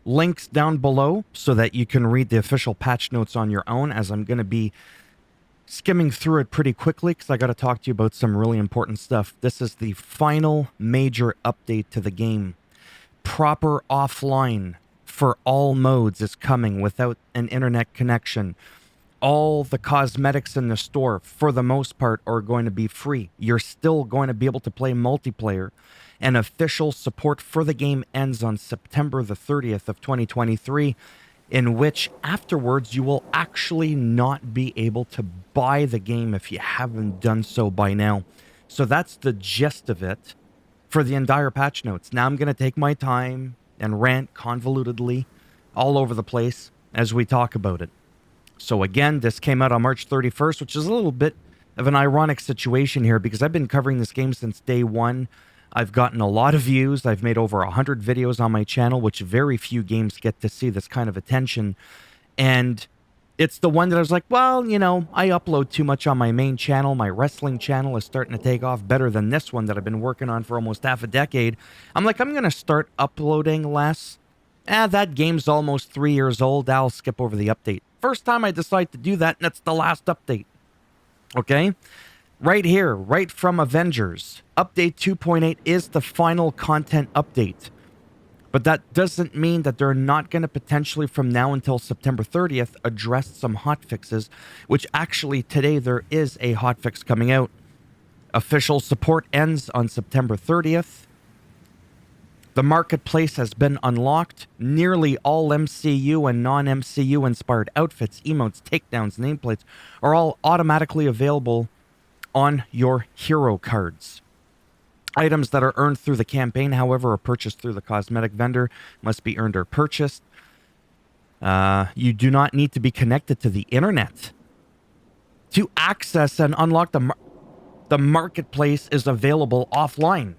links down below so that you can read the official patch notes on your own, as I'm going to be skimming through it pretty quickly because I got to talk to you about some really important stuff. This is the final major update to the game. Proper offline for all modes is coming without an internet connection. All the cosmetics in the store, for the most part, are going to be free. You're still going to be able to play multiplayer, and official support for the game ends on September the 30th of 2023, in which afterwards you will actually not be able to buy the game if you haven't done so by now. So that's the gist of it for the entire patch notes. Now I'm going to take my time and rant convolutedly all over the place as we talk about it. So again, this came out on March 31st, which is a little bit of an ironic situation here because I've been covering this game since day one. I've gotten a lot of views. I've made over 100 videos on my channel, which very few games get to see this kind of attention. And it's the one that I was like, well, you know, I upload too much on my main channel. My wrestling channel is starting to take off better than this one that I've been working on for almost half a decade. I'm like, I'm going to start uploading less. That game's almost 3 years old. I'll skip over the update. First time I decide to do that, and it's the last update. Okay? Right here, right from Avengers. Update 2.8 is the final content update. But that doesn't mean that they're not going to potentially, from now until September 30th, address some hotfixes, which actually today there is a hotfix coming out. Official support ends on September 30th. The marketplace has been unlocked. Nearly all MCU and non-MCU inspired outfits, emotes, takedowns, nameplates are all automatically available on your hero cards. Items that are earned through the campaign, however, are purchased through the cosmetic vendor, must be earned or purchased. You do not need to be connected to the internet to access and unlock the marketplace is available offline.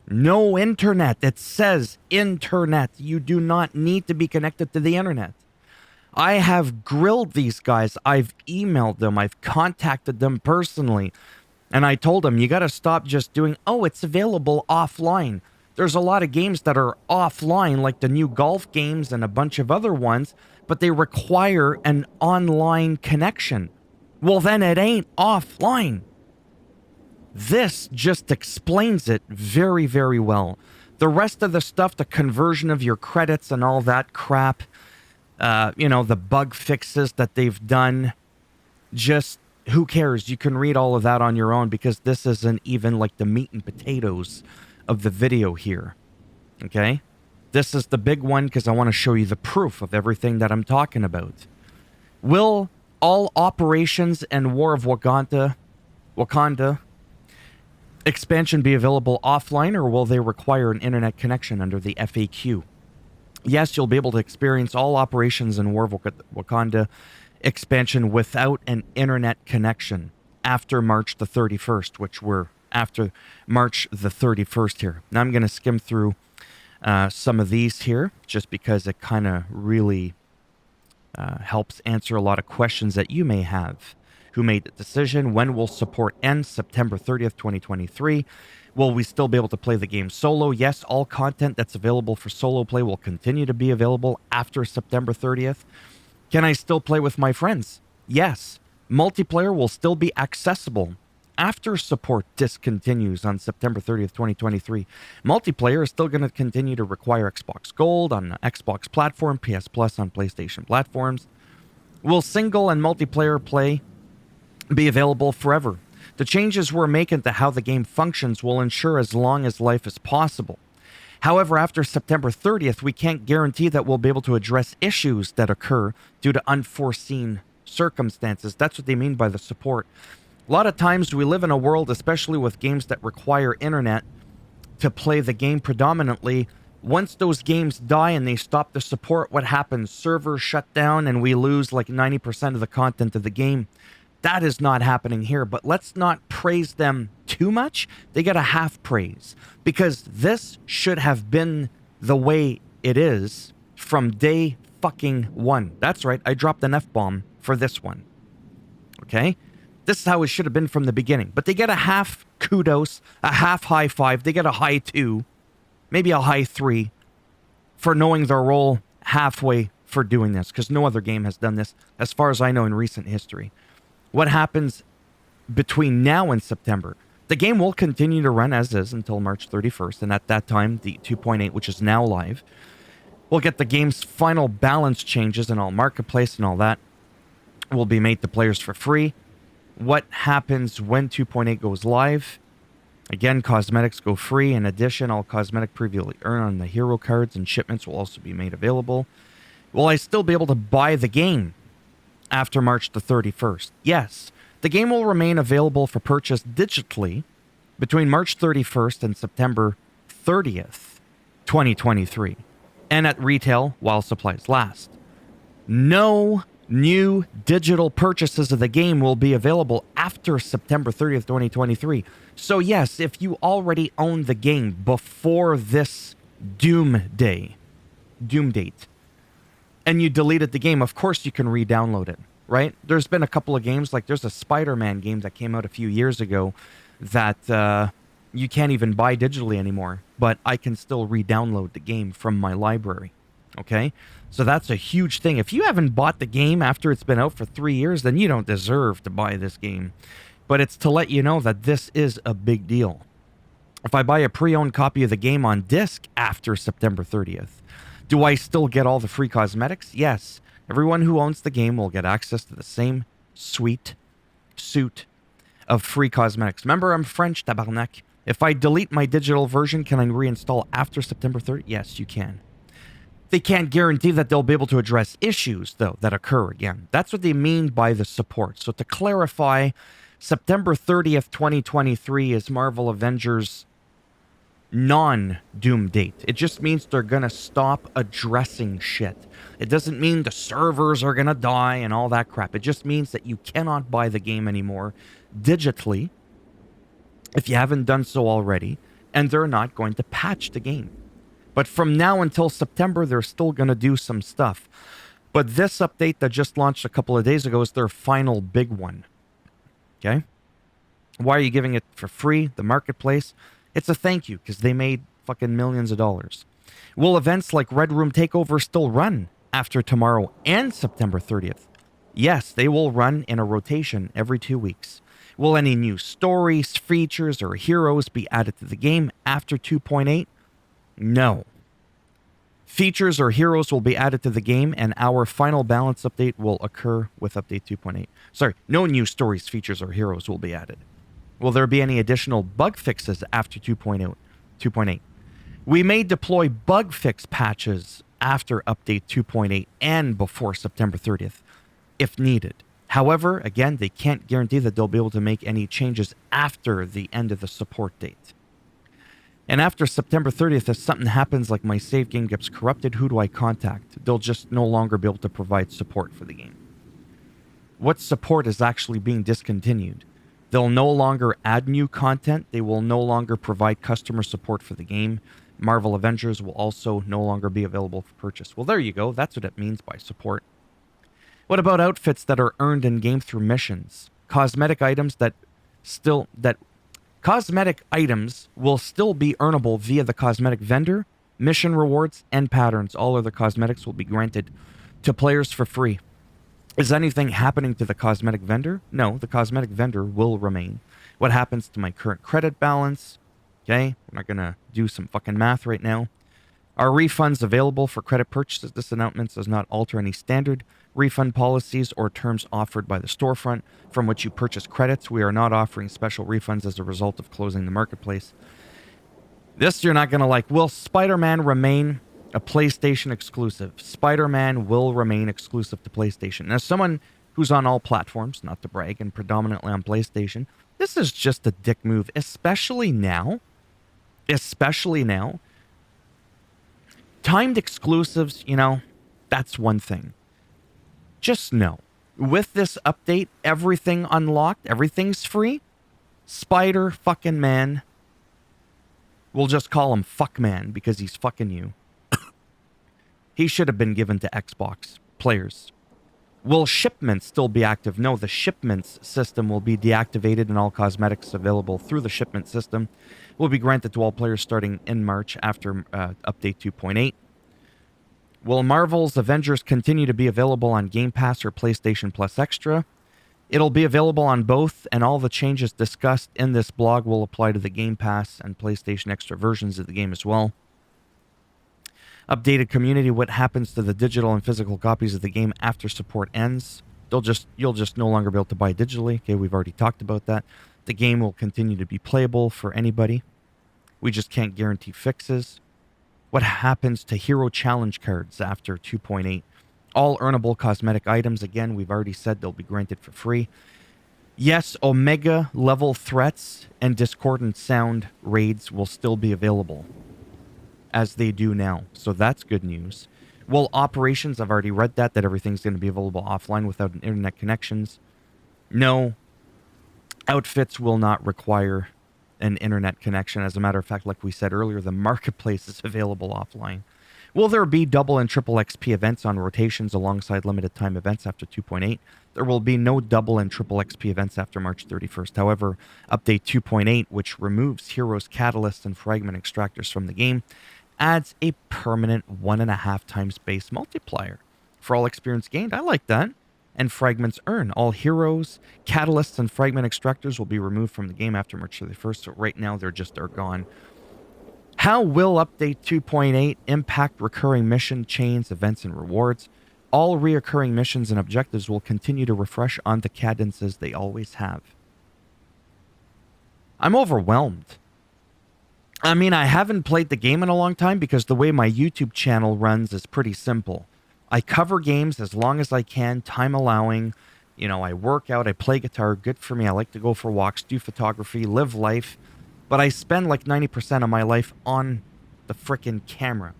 No internet. It says internet. You do not need to be connected to the internet. I have grilled these guys. I've emailed them. I've contacted them personally. And I told them, you got to stop just doing, oh, it's available offline. There's a lot of games that are offline, like the new golf games and a bunch of other ones, but they require an online connection. Well, then it ain't offline. This just explains it very, very well. The rest of the stuff, the conversion of your credits and all that crap, the bug fixes that they've done, just who cares? You can read all of that on your own because this isn't even like the meat and potatoes of the video here. Okay? This is the big one because I want to show you the proof of everything that I'm talking about. Will all operations and War of Wakanda expansion be available offline, or will they require an internet connection under the FAQ? Yes, you'll be able to experience all operations in War of Wakanda expansion without an internet connection after March the 31st, which we're after March the 31st here. Now I'm going to skim through some of these here just because it kind of really helps answer a lot of questions that you may have. Who made the decision? When will support end? September 30th, 2023. Will we still be able to play the game solo? Yes, all content that's available for solo play will continue to be available after September 30th. Can I still play with my friends? Yes. Multiplayer will still be accessible after support discontinues on September 30th, 2023. Multiplayer is still going to continue to require Xbox Gold on the Xbox platform, PS Plus on PlayStation platforms. Will single and multiplayer play be available forever? The changes we're making to how the game functions will ensure as long as life is possible. However, after September 30th, we can't guarantee that we'll be able to address issues that occur due to unforeseen circumstances. That's what they mean by the support. A lot of times we live in a world, especially with games that require internet to play the game predominantly. Once those games die and they stop the support, what happens? Servers shut down and we lose like 90% of the content of the game. That is not happening here, but let's not praise them too much. They get a half praise because this should have been the way it is from day fucking one. That's right, I dropped an F-bomb for this one. Okay? This is how it should have been from the beginning. But they get a half kudos, a half high five. They get a high 2, maybe a high 3 for knowing their role halfway for doing this, because no other game has done this, as far as I know, in recent history. What happens between now and September? The game will continue to run as is until March 31st, and at that time, the 2.8, which is now live, will get the game's final balance changes and all marketplace and all that will be made to players for free. What happens when 2.8 goes live? Again, cosmetics go free. In addition, all cosmetic previously earned on the hero cards and shipments will also be made available. Will I still be able to buy the game after March the 31st? Yes. The game will remain available for purchase digitally between March 31st and September 30th, 2023, and at retail while supplies last. No new digital purchases of the game will be available after September 30th, 2023. So yes, if you already own the game before this doom date, and you deleted the game, of course you can re-download it, right? There's been a couple of games, like there's a Spider-Man game that came out a few years ago that you can't even buy digitally anymore, but I can still re-download the game from my library, okay? So that's a huge thing. If you haven't bought the game after it's been out for 3 years, then you don't deserve to buy this game. But it's to let you know that this is a big deal. If I buy a pre-owned copy of the game on disc after September 30th, do I still get all the free cosmetics? Yes. Everyone who owns the game will get access to the same suite of free cosmetics. Remember, I'm French, tabarnak. If I delete my digital version, can I reinstall after September 30th? Yes, you can. They can't guarantee that they'll be able to address issues, though, that occur again. That's what they mean by the support. So to clarify, September 30th, 2023 is Marvel Avengers non-doom date. It just means they're gonna stop addressing shit. It doesn't mean the servers are gonna die and all that crap. It just means that you cannot buy the game anymore digitally if you haven't done so already, and they're not going to patch the game. But from now until September, they're still gonna do some stuff. But this update that just launched a couple of days ago is their final big one. Okay? Why are you giving it for free? The marketplace? It's a thank you, because they made fucking millions of dollars. Will events like Red Room Takeover still run after tomorrow and September 30th? Yes, they will run in a rotation every 2 weeks. Will any new stories, features, or heroes be added to the game after 2.8? No. Features or heroes will be added to the game, and our final balance update will occur with update 2.8. Sorry, no new stories, features, or heroes will be added. Will there be any additional bug fixes after 2.8? We may deploy bug fix patches after update 2.8 and before September 30th, if needed. However, again, they can't guarantee that they'll be able to make any changes after the end of the support date. And after September 30th, if something happens like my save game gets corrupted, who do I contact? They'll just no longer be able to provide support for the game. What support is actually being discontinued? They'll no longer add new content. They will no longer provide customer support for the game. Marvel Avengers will also no longer be available for purchase. Well, there you go. That's what it means by support. What about outfits that are earned in game through missions? Cosmetic items Cosmetic items will still be earnable via the cosmetic vendor, mission rewards, and patterns. All other cosmetics will be granted to players for free. Is anything happening to the cosmetic vendor? No, the cosmetic vendor will remain. What happens to my current credit balance? Okay, we're not going to do some fucking math right now. Are refunds available for credit purchases? This announcement does not alter any standard refund policies or terms offered by the storefront from which you purchase credits. We are not offering special refunds as a result of closing the marketplace. This you're not going to like. Will Spider-Man remain a PlayStation exclusive? Spider-Man will remain exclusive to PlayStation. As someone who's on all platforms, not to brag, and predominantly on PlayStation, this is just a dick move, especially now. Timed exclusives, that's one thing. Just know, with this update, everything unlocked, everything's free. Spider-fucking-Man, we'll just call him Fuckman because he's fucking you. He should have been given to Xbox players. Will shipments still be active? No, the shipments system will be deactivated and all cosmetics available through the shipment system will be granted to all players starting in March after update 2.8. Will Marvel's Avengers continue to be available on Game Pass or PlayStation Plus Extra? It'll be available on both, and all the changes discussed in this blog will apply to the Game Pass and PlayStation Extra versions of the game as well. Updated community: what happens to the digital and physical copies of the game after support ends? You'll just no longer be able to buy digitally. Okay, we've already talked about that. The game will continue to be playable for anybody. We just can't guarantee fixes. What happens to hero challenge cards after 2.8? All earnable cosmetic items, again, we've already said they'll be granted for free. Yes, Omega level threats and discordant sound raids will still be available, as they do now. So that's good news. Well, operations, I've already read that everything's going to be available offline without internet connections. No, outfits will not require an internet connection. As a matter of fact, like we said earlier, the marketplace is available offline. Will there be double and triple XP events on rotations alongside limited time events after 2.8? There will be no double and triple XP events after March 31st. However, update 2.8, which removes heroes, catalysts, and fragment extractors from the game, adds a permanent 1.5 times base multiplier for all experience gained. I like that. And fragments earned. All heroes, catalysts, and fragment extractors will be removed from the game after March 31st. So right now they're gone. How will update 2.8 impact recurring mission chains, events, and rewards? All reoccurring missions and objectives will continue to refresh on the cadences they always have. I'm overwhelmed. I mean, I haven't played the game in a long time because the way my YouTube channel runs is pretty simple. I cover games as long as I can, time allowing. You know, I work out, I play guitar, good for me. I like to go for walks, do photography, live life. But I spend like 90% of my life on the frickin' camera.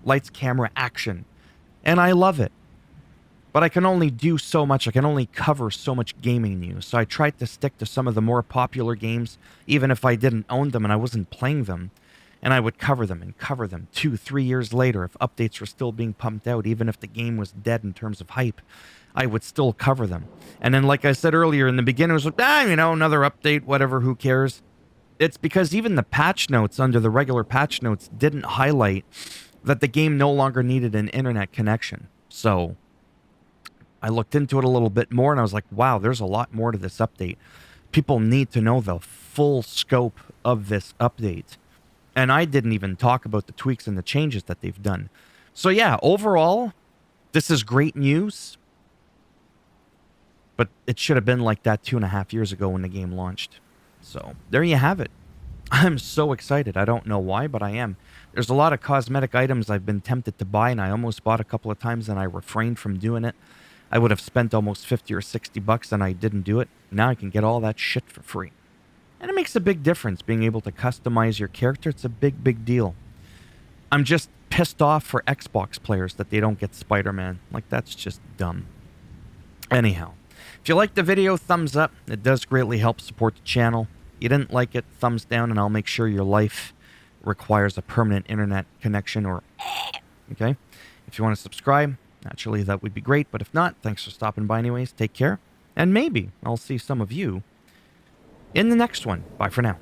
Lights, camera, action. And I love it. But I can only do so much. I can only cover so much gaming news. So I tried to stick to some of the more popular games, even if I didn't own them and I wasn't playing them. And I would cover them and cover them 2-3 years later if updates were still being pumped out, even if the game was dead in terms of hype. I would still cover them. And then, like I said earlier, in the beginning, it was like, another update, whatever, who cares? It's because even the patch notes under the regular patch notes didn't highlight that the game no longer needed an internet connection. So I looked into it a little bit more and I was like, wow, there's a lot more to this update. People need to know the full scope of this update. And I didn't even talk about the tweaks and the changes that they've done. So yeah, overall, this is great news. But it should have been like that 2.5 years ago when the game launched. So there you have it. I'm so excited. I don't know why, but I am. There's a lot of cosmetic items I've been tempted to buy, and I almost bought a couple of times, and I refrained from doing it. I would have spent almost 50 or 60 bucks, and I didn't do it. Now I can get all that shit for free. And it makes a big difference being able to customize your character. It's a big, big deal. I'm just pissed off for Xbox players that they don't get Spider-Man. Like, that's just dumb. Anyhow. If you liked the video, thumbs up. It does greatly help support the channel. You didn't like it, thumbs down, and I'll make sure your life requires a permanent internet connection or... Okay? If you want to subscribe, naturally that would be great. But if not, thanks for stopping by anyways. Take care. And maybe I'll see some of you in the next one. Bye for now.